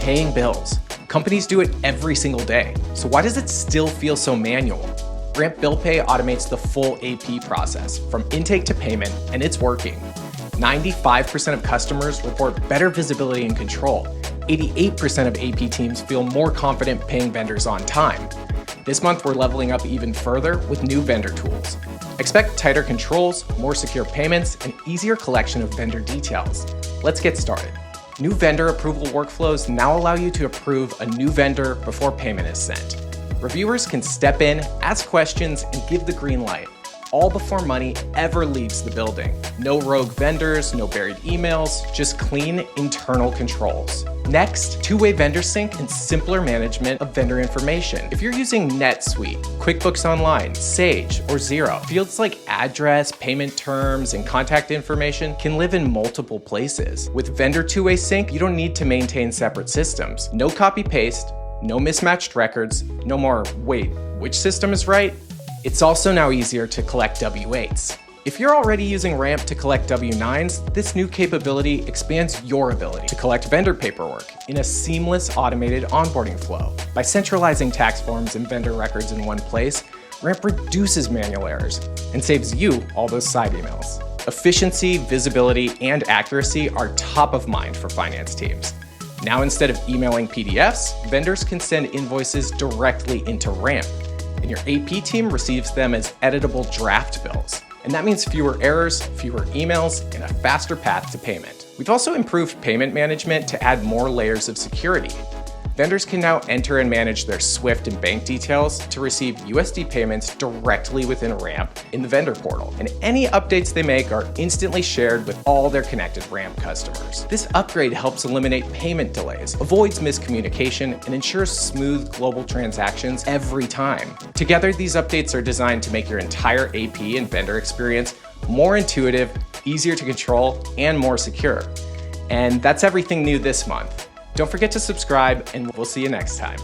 paying bills. Companies do it every single day. So why does it still feel so manual? Ramp Bill Pay automates the full AP process, from intake to payment, and it's working. 95% of customers report better visibility and control. 88% of AP teams feel more confident paying vendors on time. This month, we're leveling up even further with new vendor tools. Expect tighter controls, more secure payments, and easier collection of vendor details. Let's get started. New vendor approval workflows now allow you to approve a new vendor before payment is sent. Reviewers can step in, ask questions, and give the green light, all before money ever leaves the building. No rogue vendors, no buried emails, just clean internal controls. Next, two-way vendor sync and simpler management of vendor information. If you're using NetSuite, QuickBooks Online, Sage, or Xero, fields like address, payment terms, and contact information can live in multiple places. With vendor two-way sync, you don't need to maintain separate systems. No copy-paste, no mismatched records, no more, wait, which system is right? It's also now easier to collect W-8s. If you're already using Ramp to collect W-9s, this new capability expands your ability to collect vendor paperwork in a seamless automated onboarding flow. By centralizing tax forms and vendor records in one place, Ramp reduces manual errors and saves you all those side emails. Efficiency, visibility, and accuracy are top of mind for finance teams. Now, instead of emailing PDFs, vendors can send invoices directly into Ramp, and your AP team receives them as editable draft bills. And that means fewer errors, fewer emails, and a faster path to payment. We've also improved payment management to add more layers of security. Vendors can now enter and manage their SWIFT and bank details to receive USD payments directly within Ramp in the vendor portal. And any updates they make are instantly shared with all their connected Ramp customers. This upgrade helps eliminate payment delays, avoids miscommunication, and ensures smooth global transactions every time. Together, these updates are designed to make your entire AP and vendor experience more intuitive, easier to control, and more secure. And that's everything new this month. Don't forget to subscribe, and we'll see you next time.